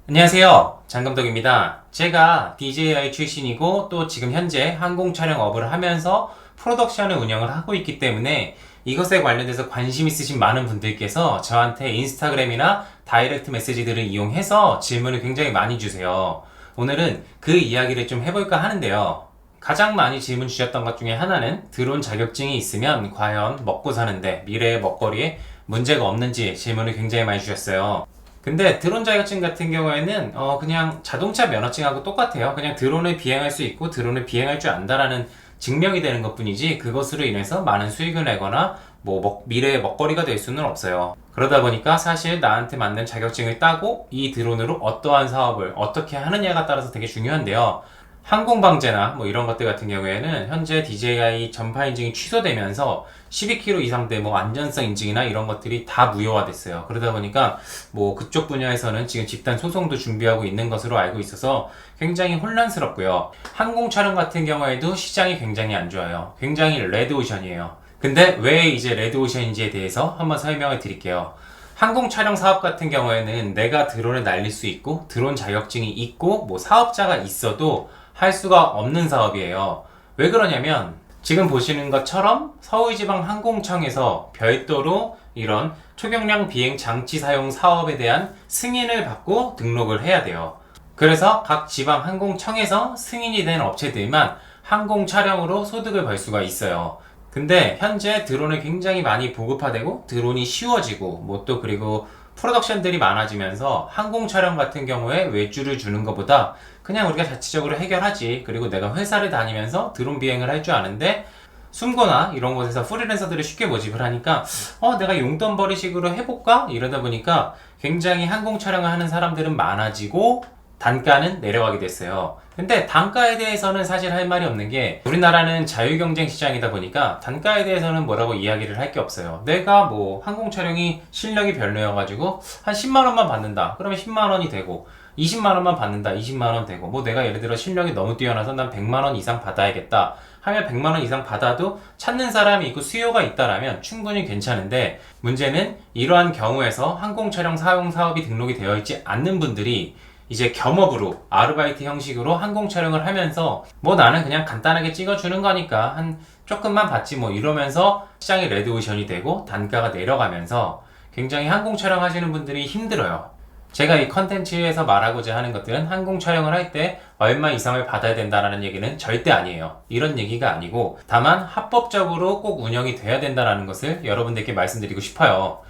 안녕하세요. 장감독입니다. 제가 DJI 출신이고 또 지금 현재 항공 촬영 업을 하면서 프로덕션을 운영을 하고 있기 때문에 이것에 관련돼서 관심 있으신 많은 분들께서 저한테 인스타그램이나 다이렉트 메시지들을 이용해서 질문을 굉장히 많이 주세요. 오늘은 그 이야기를 좀 해볼까 하는데요. 가장 많이 질문 주셨던 것 중에 하나는 드론 자격증이 있으면 과연 먹고 사는데 미래의 먹거리에 문제가 없는지 질문을 굉장히 많이 주셨어요. 근데 드론 자격증 같은 경우에는 그냥 자동차 면허증하고 똑같아요. 그냥 드론을 비행할 수 있고 드론을 비행할 줄 안다라는 증명이 되는 것뿐이지 그것으로 인해서 많은 수익을 내거나 미래의 먹거리가 될 수는 없어요. 그러다 보니까 사실 나한테 맞는 자격증을 따고 이 드론으로 어떠한 사업을 어떻게 하느냐가 따라서 되게 중요한데요. 항공방제나 이런 것들 같은 경우에는 현재 DJI 전파 인증이 취소되면서 12km 이상대 안전성 인증이나 이런 것들이 다 무효화됐어요. 그러다 보니까 그쪽 분야에서는 지금 집단 소송도 준비하고 있는 것으로 알고 있어서 굉장히 혼란스럽고요. 항공 촬영 같은 경우에도 시장이 굉장히 안 좋아요. 굉장히 레드오션이에요. 근데 왜 이제 레드오션인지에 대해서 한번 설명을 드릴게요. 항공 촬영 사업 같은 경우에는 내가 드론을 날릴 수 있고 드론 자격증이 있고 사업자가 있어도 할 수가 없는 사업이에요. 왜 그러냐면 지금 보시는 것처럼 서울지방항공청에서 별도로 이런 초경량 비행 장치 사용 사업에 대한 승인을 받고 등록을 해야 돼요. 그래서 각 지방항공청에서 승인이 된 업체들만 항공 촬영으로 소득을 벌 수가 있어요. 근데 현재 드론을 굉장히 많이 보급화되고 드론이 쉬워지고 또 그리고 프로덕션들이 많아지면서 항공 촬영 같은 경우에 외주를 주는 것보다 그냥 우리가 자체적으로 해결하지. 그리고 내가 회사를 다니면서 드론 비행을 할 줄 아는데 숨고나 이런 곳에서 프리랜서들을 쉽게 모집을 하니까 내가 용돈벌이식으로 해볼까? 이러다 보니까 굉장히 항공 촬영을 하는 사람들은 많아지고 단가는 내려가게 됐어요. 근데 단가에 대해서는 사실 할 말이 없는 게 우리나라는 자유경쟁 시장이다 보니까 단가에 대해서는 뭐라고 이야기를 할 게 없어요. 내가 항공 촬영이 실력이 별로여가지고 한 10만원만 받는다. 그러면 10만원이 되고 20만원만 받는다. 20만원 되고 내가 예를 들어 실력이 너무 뛰어나서 난 100만원 이상 받아야겠다 하면 100만원 이상 받아도 찾는 사람이 있고 수요가 있다라면 충분히 괜찮은데 문제는 이러한 경우에서 항공 촬영 사용 사업이 등록이 되어 있지 않는 분들이 이제 겸업으로 아르바이트 형식으로 항공 촬영을 하면서 나는 그냥 간단하게 찍어주는 거니까 한 조금만 받지 이러면서 시장이 레드오션이 되고 단가가 내려가면서 굉장히 항공 촬영 하시는 분들이 힘들어요. 제가 이 컨텐츠에서 말하고자 하는 것들은 항공 촬영을 할 때 얼마 이상을 받아야 된다는 얘기는 절대 아니에요. 이런 얘기가 아니고 다만 합법적으로 꼭 운영이 돼야 된다는 것을 여러분들께 말씀드리고 싶어요.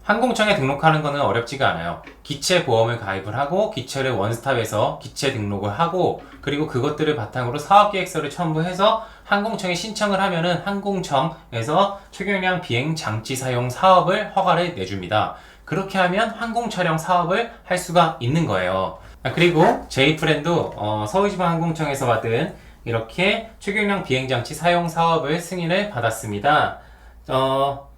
항공청에 등록하는 것은 어렵지가 않아요. 기체 보험을 가입을 하고 기체를 원스톱에서 기체 등록을 하고 그리고 그것들을 바탕으로 사업계획서를 첨부해서 항공청에 신청을 하면은 항공청에서 초경량 비행 장치 사용 사업을 허가를 내줍니다. 그렇게 하면 항공 촬영 사업을 할 수가 있는 거예요. 그리고 제이프랜도 서울지방항공청에서 받은 이렇게 초경량 비행장치 사용 사업을 승인을 받았습니다.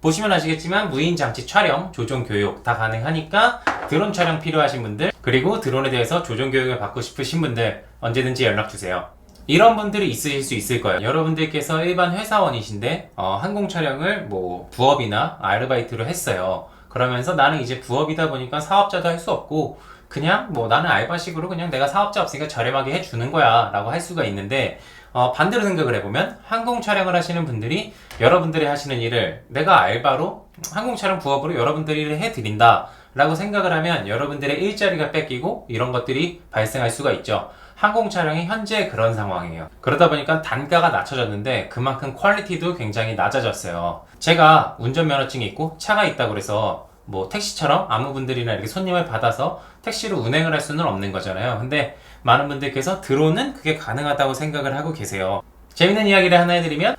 보시면 아시겠지만 무인장치 촬영, 조종교육 다 가능하니까 드론 촬영 필요하신 분들 그리고 드론에 대해서 조종교육을 받고 싶으신 분들 언제든지 연락주세요. 이런 분들이 있으실 수 있을 거예요. 여러분들께서 일반 회사원이신데 항공 촬영을 부업이나 아르바이트로 했어요. 그러면서 나는 이제 부업이다 보니까 사업자도 할 수 없고 그냥 나는 알바식으로 그냥 내가 사업자 없으니까 저렴하게 해주는 거야 라고 할 수가 있는데 반대로 생각을 해보면 항공 촬영을 하시는 분들이 여러분들이 하시는 일을 내가 알바로 항공 촬영 부업으로 여러분들이 일을 해드린다 라고 생각을 하면 여러분들의 일자리가 뺏기고 이런 것들이 발생할 수가 있죠. 항공 촬영이 현재 그런 상황이에요. 그러다 보니까 단가가 낮춰졌는데 그만큼 퀄리티도 굉장히 낮아졌어요. 제가 운전면허증이 있고 차가 있다고 그래서 택시처럼 아무 분들이나 이렇게 손님을 받아서 택시로 운행을 할 수는 없는 거잖아요. 근데 많은 분들께서 드론은 그게 가능하다고 생각을 하고 계세요. 재밌는 이야기를 하나 해드리면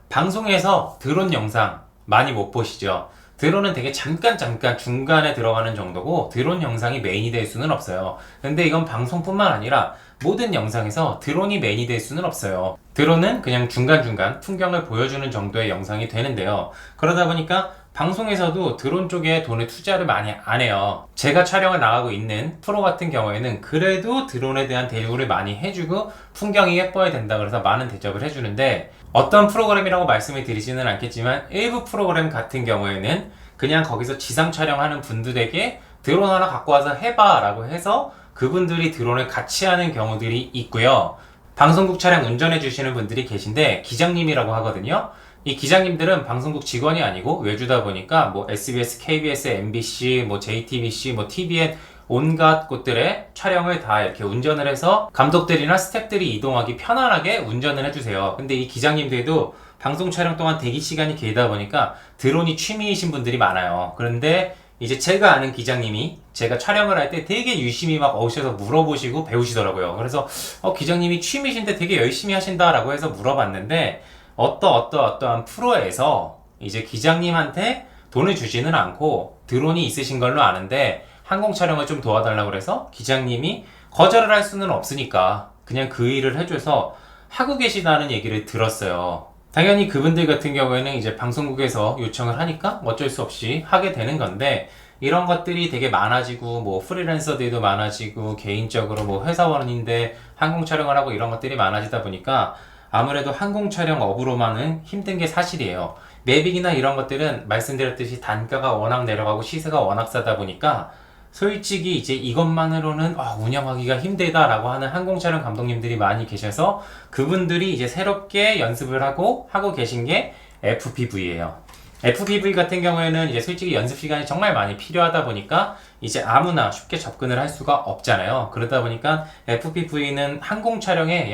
방송에서 드론 영상 많이 못 보시죠. 드론은 되게 잠깐 중간에 들어가는 정도고 드론 영상이 메인이 될 수는 없어요. 근데 이건 방송뿐만 아니라 모든 영상에서 드론이 메인이 될 수는 없어요. 드론은 그냥 중간중간 풍경을 보여주는 정도의 영상이 되는데요. 그러다 보니까 방송에서도 드론 쪽에 돈을 투자를 많이 안 해요. 제가 촬영을 나가고 있는 프로 같은 경우에는 그래도 드론에 대한 대우를 많이 해주고 풍경이 예뻐야 된다 그래서 많은 대접을 해주는데 어떤 프로그램이라고 말씀을 드리지는 않겠지만 일부 프로그램 같은 경우에는 그냥 거기서 지상 촬영하는 분들에게 드론 하나 갖고 와서 해봐 라고 해서 그분들이 드론을 같이 하는 경우들이 있고요. 방송국 차량 운전해 주시는 분들이 계신데 기장님이라고 하거든요. 이 기장님들은 방송국 직원이 아니고 외주다 보니까 뭐 SBS, KBS, MBC, 뭐 JTBC, 뭐 TVN 온갖 곳들의 촬영을 다 이렇게 운전을 해서 감독들이나 스태프들이 이동하기 편안하게 운전을 해주세요. 근데 이 기장님들도 방송 촬영 동안 대기 시간이 길다 보니까 드론이 취미이신 분들이 많아요. 그런데 이제 제가 아는 기장님이 제가 촬영을 할 때 되게 유심히 막 오셔서 물어보시고 배우시더라고요. 그래서 기장님이 취미신데 되게 열심히 하신다라고 해서 물어봤는데 어떠한 프로에서 이제 기장님한테 돈을 주지는 않고 드론이 있으신 걸로 아는데 항공 촬영을 좀 도와달라고 그래서 기장님이 거절을 할 수는 없으니까 그냥 그 일을 해줘서 하고 계시다는 얘기를 들었어요. 당연히 그분들 같은 경우에는 이제 방송국에서 요청을 하니까 어쩔 수 없이 하게 되는 건데, 이런 것들이 되게 많아지고 뭐 프리랜서들도 많아지고 개인적으로 뭐 회사원인데 항공 촬영을 하고 이런 것들이 많아지다 보니까 아무래도 항공 촬영 업으로만은 힘든 게 사실이에요. 매빅이나 이런 것들은 말씀드렸듯이 단가가 워낙 내려가고 시세가 워낙 싸다 보니까 솔직히 이제 이것만으로는 운영하기가 힘들다라고 하는 항공 촬영 감독님들이 많이 계셔서 그분들이 이제 새롭게 연습을 하고 계신 게 FPV예요. FPV 같은 경우에는 이제 솔직히 연습 시간이 정말 많이 필요하다 보니까 이제 아무나 쉽게 접근을 할 수가 없잖아요. 그러다 보니까 FPV는 항공 촬영에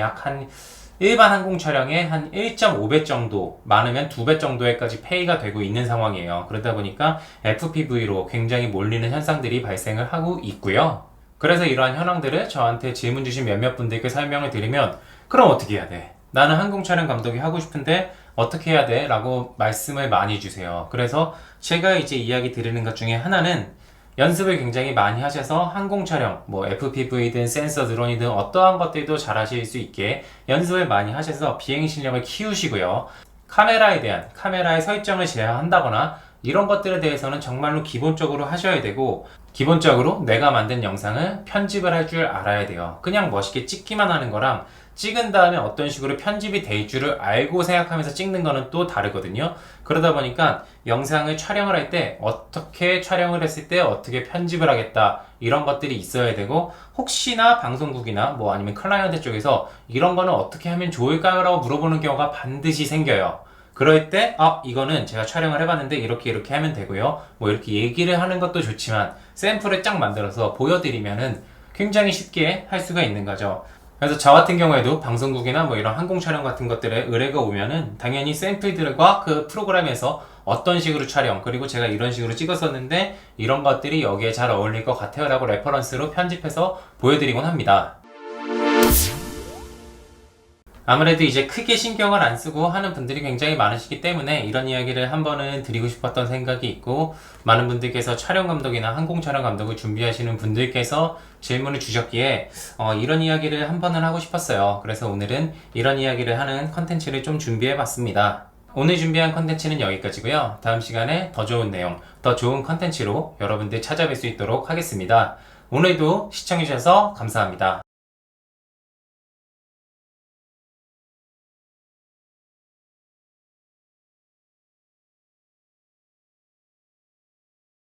일반 항공 촬영에 한 1.5배 정도, 많으면 2배 정도에까지 페이가 되고 있는 상황이에요. 그러다 보니까 FPV로 굉장히 몰리는 현상들이 발생을 하고 있고요. 그래서 이러한 현황들을 저한테 질문 주신 몇몇 분들께 설명을 드리면, 그럼 어떻게 해야 돼? 나는 항공 촬영 감독이 하고 싶은데 어떻게 해야 돼? 라고 말씀을 많이 주세요. 그래서 제가 이제 이야기 드리는 것 중에 하나는, 연습을 굉장히 많이 하셔서 항공 촬영, 뭐 FPV든 센서 드론이든 어떠한 것들도 잘 하실 수 있게 연습을 많이 하셔서 비행 실력을 키우시고요. 카메라의 설정을 제어한다거나 이런 것들에 대해서는 정말로 기본적으로 하셔야 되고, 기본적으로 내가 만든 영상을 편집을 할 줄 알아야 돼요. 그냥 멋있게 찍기만 하는 거랑 찍은 다음에 어떤 식으로 편집이 될 줄을 알고 생각하면서 찍는 거는 또 다르거든요. 그러다 보니까 영상을 촬영을 할 때 어떻게 촬영을 했을 때 어떻게 편집을 하겠다, 이런 것들이 있어야 되고, 혹시나 방송국이나 뭐 아니면 클라이언트 쪽에서 이런 거는 어떻게 하면 좋을까요? 라고 물어보는 경우가 반드시 생겨요. 그럴 때 이거는 제가 촬영을 해봤는데 이렇게 하면 되고요, 뭐 이렇게 얘기를 하는 것도 좋지만 샘플을 쫙 만들어서 보여드리면은 굉장히 쉽게 할 수가 있는 거죠. 그래서 저 같은 경우에도 방송국이나 뭐 이런 항공 촬영 같은 것들에 의뢰가 오면은 당연히 샘플들과 그 프로그램에서 어떤 식으로 촬영, 그리고 제가 이런 식으로 찍었었는데 이런 것들이 여기에 잘 어울릴 것 같아요 라고 레퍼런스로 편집해서 보여드리곤 합니다. 아무래도 이제 크게 신경을 안 쓰고 하는 분들이 굉장히 많으시기 때문에 이런 이야기를 한 번은 드리고 싶었던 생각이 있고, 많은 분들께서 촬영 감독이나 항공 촬영 감독을 준비하시는 분들께서 질문을 주셨기에 이런 이야기를 한 번은 하고 싶었어요. 그래서 오늘은 이런 이야기를 하는 컨텐츠를 좀 준비해 봤습니다. 오늘 준비한 컨텐츠는 여기까지고요. 다음 시간에 더 좋은 내용, 더 좋은 컨텐츠로 여러분들 찾아뵐 수 있도록 하겠습니다. 오늘도 시청해주셔서 감사합니다.